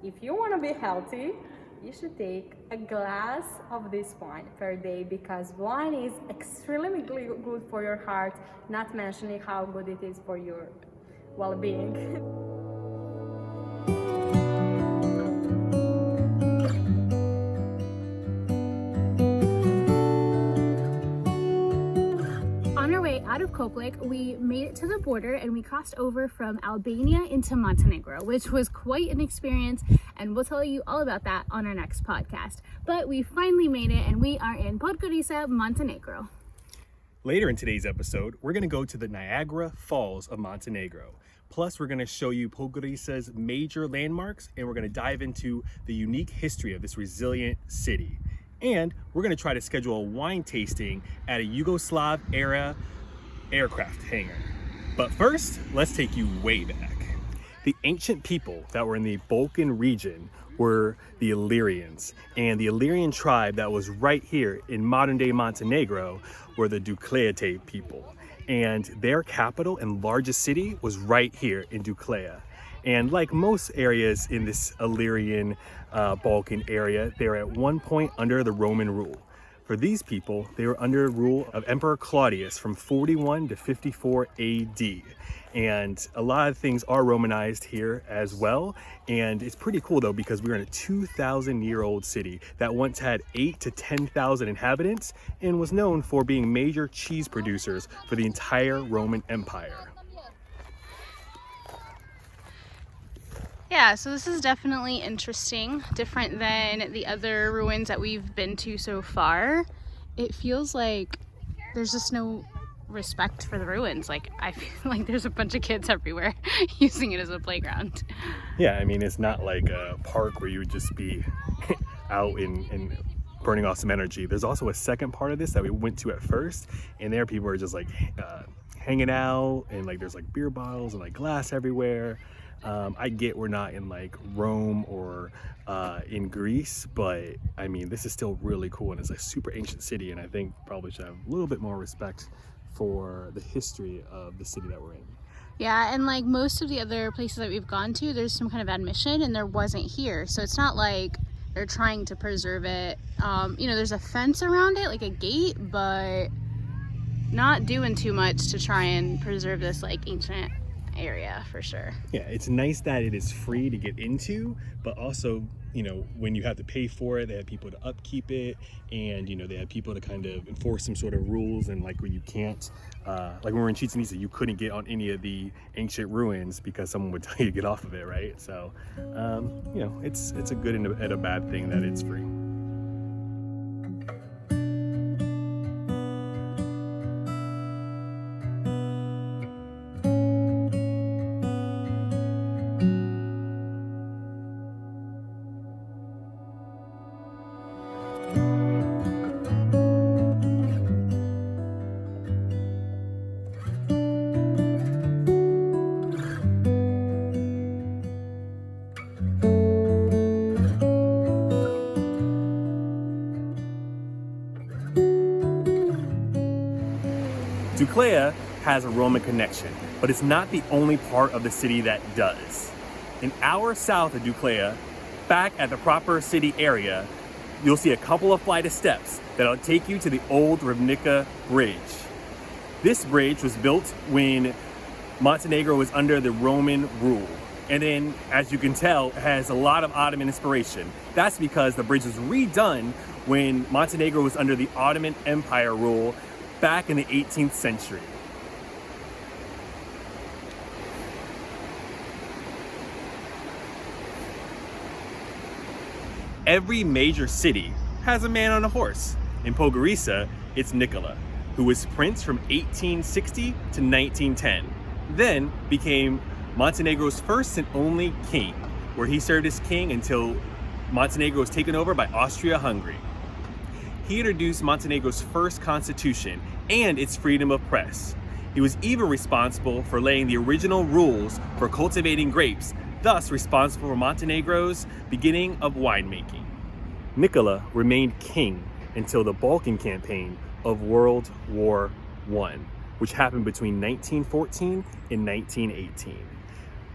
if you want to be healthy, you should take a glass of this wine per day, because wine is extremely good for your heart, not mentioning how good it is for your well-being. Out of Koplik, we made it to the border and we crossed over from Albania into Montenegro, which was quite an experience, and we'll tell you all about that on our next podcast. But we finally made it and we are in Podgorica, Montenegro. Later in today's episode, we're going to go to the Niagara Falls of Montenegro. Plus, we're going to show you Podgorica's major landmarks, and we're going to dive into the unique history of this resilient city. And we're going to try to schedule a wine tasting at a Yugoslav-era aircraft hangar. But first, let's take you way back. The ancient people that were in the Balkan region were the Illyrians, and the Illyrian tribe that was right here in modern-day Montenegro were the Doclea people, and their capital and largest city was right here in Doclea. And like most areas in this Illyrian Balkan area, they're at one point under the Roman rule. For these people, they were under rule of Emperor Claudius from 41 to 54 AD. And a lot of things are Romanized here as well. And it's pretty cool though, because we're in a 2,000-year-old city that once had 8,000 to 10,000 inhabitants and was known for being major cheese producers for the entire Roman Empire. Yeah, so this is definitely interesting, different than the other ruins that we've been to so far. It feels like there's just no respect for the ruins. Like, I feel like there's a bunch of kids everywhere using it as a playground. Yeah, I mean, it's not like a park where you would just be out and burning off some energy. There's also a second part of this that we went to at first, and there people are just like hanging out, and like there's like beer bottles and like glass everywhere. I get we're not in like Rome or in Greece, but I mean, this is still really cool, and it's a super ancient city, and I think probably should have a little bit more respect for the history of the city that we're in. Yeah, and like most of the other places that we've gone to, there's some kind of admission, and there wasn't here. So it's not like they're trying to preserve it. You know, there's a fence around it, like a gate, but not doing too much to try and preserve this like ancient area for sure. Yeah, it's nice that it is free to get into, but also, you know, when you have to pay for it, they have people to upkeep it, and you know, they have people to kind of enforce some sort of rules. And like when you can't, like when we were in Chichen Itza, you couldn't get on any of the ancient ruins because someone would tell you to get off of it, right? So, you know, it's a good and a bad thing that it's free. Doclea has a Roman connection, but it's not the only part of the city that does. An hour south of Doclea, back at the proper city area, you'll see a couple of flight of steps that'll take you to the Old Ribnica Bridge. This bridge was built when Montenegro was under the Roman rule. And then, as you can tell, it has a lot of Ottoman inspiration. That's because the bridge was redone when Montenegro was under the Ottoman Empire rule back in the 18th century. Every major city has a man on a horse. In Podgorica, it's Nicola, who was prince from 1860 to 1910, then became Montenegro's first and only king, where he served as king until Montenegro was taken over by Austria-Hungary. He introduced Montenegro's first constitution and its freedom of press. He was even responsible for laying the original rules for cultivating grapes, thus responsible for Montenegro's beginning of winemaking. Nicola remained king until the Balkan campaign of World War I, which happened between 1914 and 1918.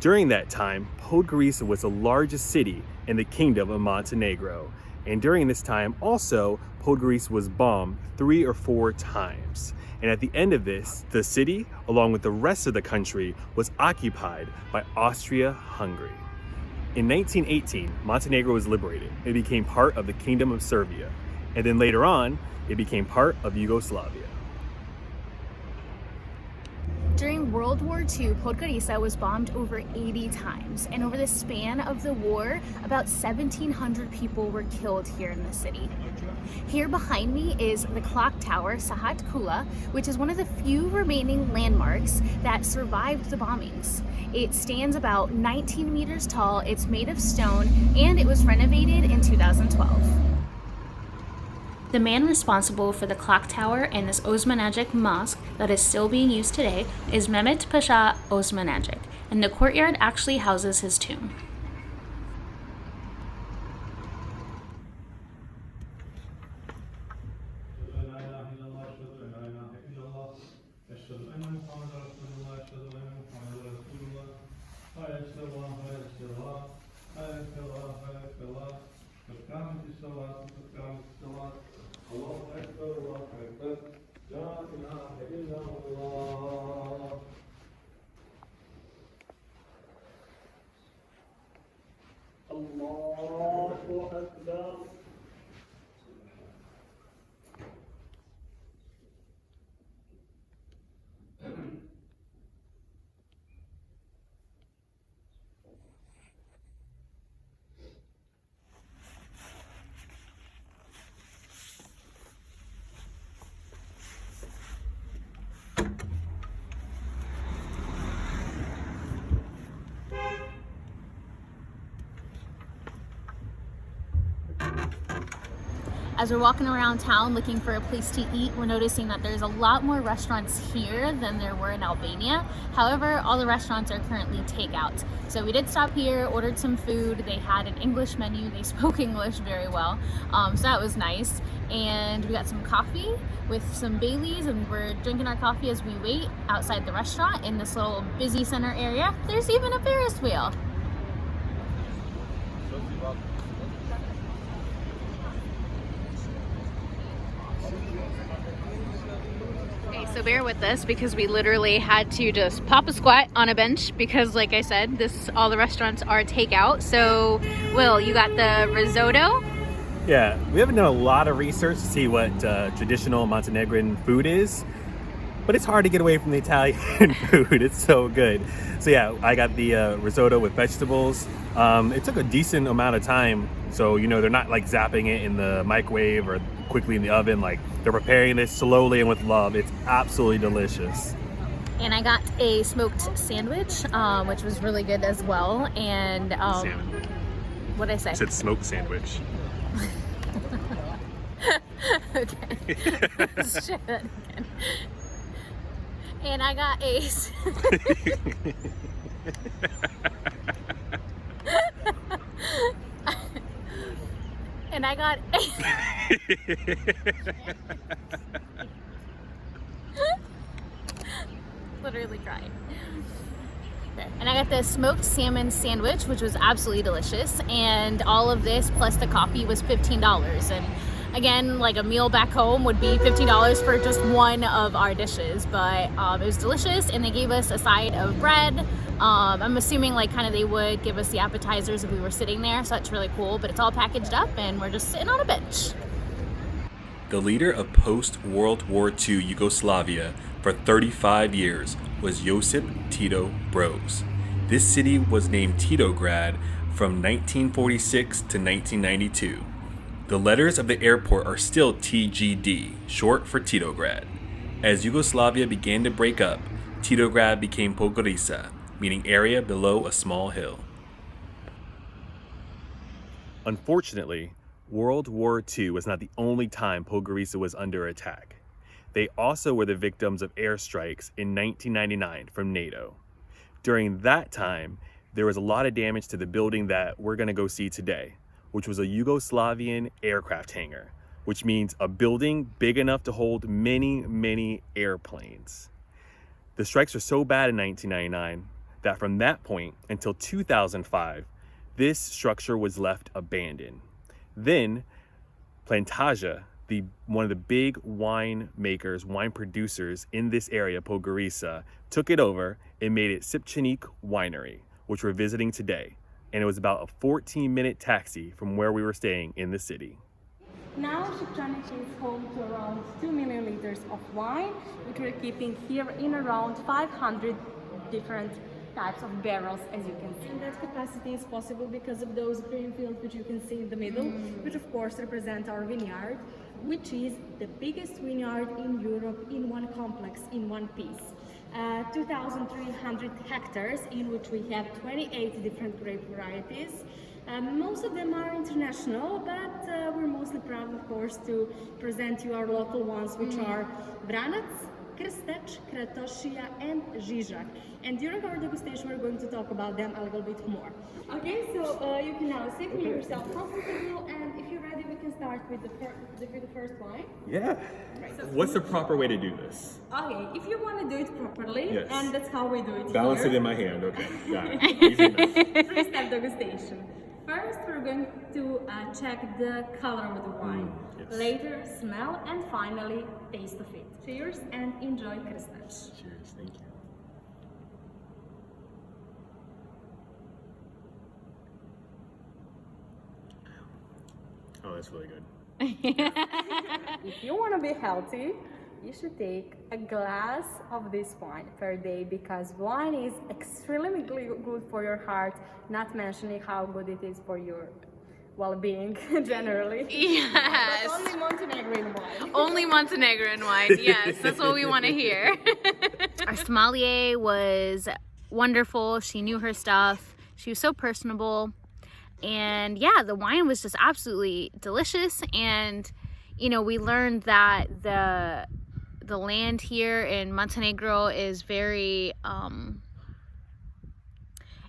During that time, Podgorica was the largest city in the Kingdom of Montenegro. And during this time also, Podgorica was bombed 3 or 4 times. And at the end of this, the city, along with the rest of the country, was occupied by Austria-Hungary. In 1918, Montenegro was liberated. It became part of the Kingdom of Serbia. And then later on, it became part of Yugoslavia. During World War II, Podgorica was bombed over 80 times, and over the span of the war, about 1,700 people were killed here in the city. Here behind me is the clock tower, Sahat Kula, which is one of the few remaining landmarks that survived the bombings. It stands about 19 meters tall, it's made of stone, and it was renovated in 2012. The man responsible for the clock tower and this Osmanagic mosque that is still being used today is Mehmet Pasha Osmanagic, and the courtyard actually houses his tomb. As we're walking around town looking for a place to eat, we're noticing that there's a lot more restaurants here than there were in Albania. However, all the restaurants are currently takeout. So we did stop here, ordered some food. They had an English menu. They spoke English very well. So that was nice. And we got some coffee with some Baileys, and we're drinking our coffee as we wait outside the restaurant in this little busy center area. There's even a Ferris wheel. So bear with us because we literally had to just pop a squat on a bench because, like I said, all the restaurants are takeout. So, Will, you got the risotto? Yeah, we haven't done a lot of research to see what traditional Montenegrin food is, but it's hard to get away from the Italian food. It's so good. So yeah, I got the risotto with vegetables. It took a decent amount of time. So, you know, they're not like zapping it in the microwave or quickly in the oven. Like, they're preparing this slowly and with love. It's absolutely delicious. And I got a smoked sandwich, which was really good as well. And what did I say? I said smoked sandwich. Okay. Let's try that again. And I got a and I got literally crying. Okay. And I got the smoked salmon sandwich, which was absolutely delicious, and all of this plus the coffee was $15. And again, like a meal back home would be $15 for just one of our dishes, but it was delicious, and they gave us a side of bread. I'm assuming like kind of they would give us the appetizers if we were sitting there, so that's really cool, but it's all packaged up and we're just sitting on a bench. The leader of post-World War II Yugoslavia for 35 years was Josip Tito Broz. This city was named Titograd from 1946 to 1992. The letters of the airport are still TGD, short for Titograd. As Yugoslavia began to break up, Titograd became Podgorica, meaning area below a small hill. Unfortunately, World War II was not the only time Podgorica was under attack. They also were the victims of airstrikes in 1999 from NATO. During that time, there was a lot of damage to the building that we're going to go see today, which was a Yugoslavian aircraft hangar, which means a building big enough to hold many, many airplanes. The strikes were so bad in 1999 that from that point until 2005, this structure was left abandoned. Then Plantaja, one of the big wine makers, wine producers in this area, Podgorica, took it over and made it Šipčanik Winery, which we're visiting today. And it was about a 14-minute taxi from where we were staying in the city. Now Šipčanik is home to around 2 million liters of wine, which we're keeping here in around 500 different types of barrels, as you can see. And that capacity is possible because of those green fields which you can see in the middle, which of course represent our vineyard, which is the biggest vineyard in Europe in one complex, in one piece. 2,300 hectares in which we have 28 different grape varieties. Most of them are international, but we're mostly proud, of course, to present you our local ones, which are Vranac, Krstec, Kratošija, and Žižak. And during our degustation, we're going to talk about them a little bit more. Okay, so you can now sit, make yourself comfortable, and if you're ready, we can start with the first wine. Yeah. Right. So What's the proper way to do this? okay, if you want to do it properly, Yes. and that's how we do it Balance here. it in my hand. Okay, got it. Easy enough. Three-step degustation. First, we're going to check the color of the wine. Yes. Later, smell, and finally, taste of it. Cheers and enjoy Krstec. Cheers, thank you. Oh, that's really good. If you want to be healthy, you should take a glass of this wine per day, because wine is extremely good for your heart, not mentioning how good it is for your well-being generally. Yes. But only Montenegrin wine. Only Montenegrin wine. Yes, that's what we want to hear. Our sommelier was wonderful. She knew her stuff. She was so personable. And yeah, the wine was just absolutely delicious. And, you know, we learned that the land here in Montenegro is very,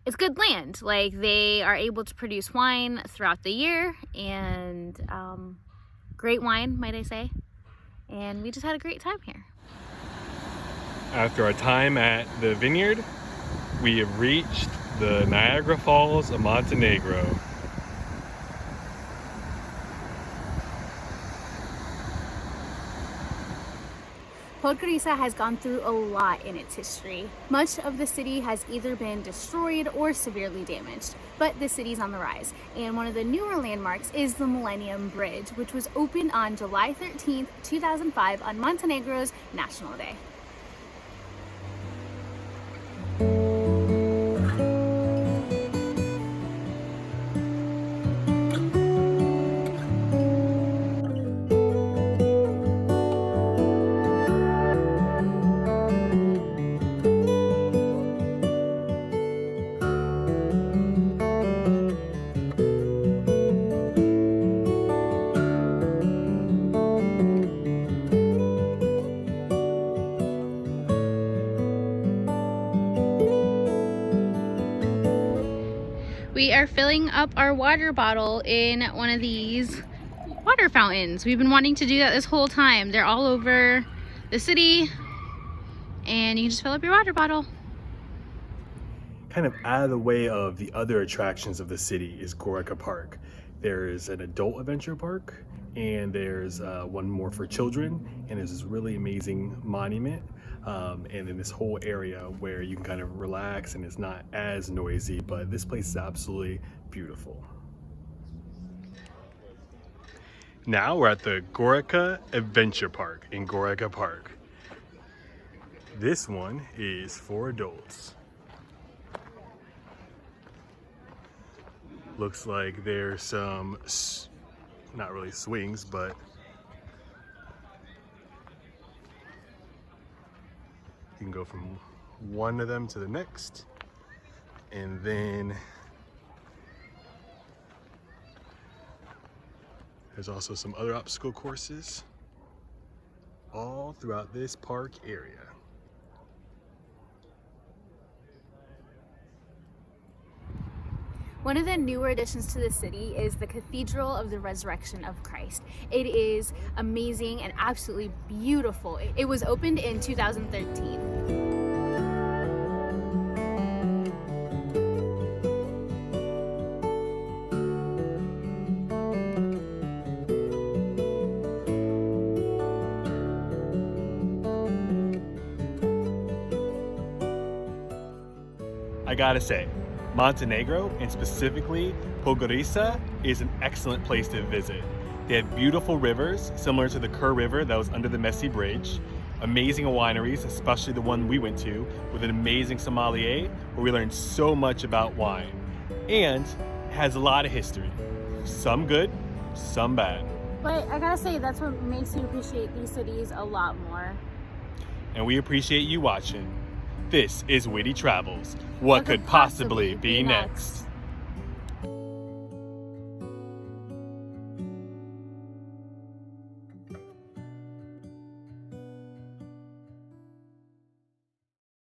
it's good land. Like, they are able to produce wine throughout the year, and great wine, might I say. And we just had a great time here. After our time at the vineyard, we have reached the Niagara Falls of Montenegro. Podgorica has gone through a lot in its history. Much of the city has either been destroyed or severely damaged, but the city's on the rise. And one of the newer landmarks is the Millennium Bridge, which was opened on July 13th, 2005 on Montenegro's National Day. We are filling up our water bottle in one of these water fountains. We've been wanting to do that this whole time. They're all over the city, and you can just fill up your water bottle. Kind of out of the way of the other attractions of the city is Gorica Park. There's an adult adventure park, and there's one more for children, and there's this really amazing monument, and in this whole area where you can kind of relax and it's not as noisy, but this place is absolutely beautiful. Now we're at the Gorica Adventure Park in Gorica Park. This one is for adults. Looks like there's some, not really swings, but you can go from one of them to the next. And then there's also some other obstacle courses all throughout this park area. One of the newer additions to the city is the Cathedral of the Resurrection of Christ. It is amazing and absolutely beautiful. It was opened in 2013. I gotta say, Montenegro, and specifically Podgorica, is an excellent place to visit. They have beautiful rivers, similar to the Kur River that was under the Messy Bridge, amazing wineries, especially the one we went to, with an amazing sommelier, where we learned so much about wine, and has a lot of history. Some good, some bad. But I gotta say, that's what makes you appreciate these cities a lot more. And we appreciate you watching. This is Witty Travels. What could possibly be next?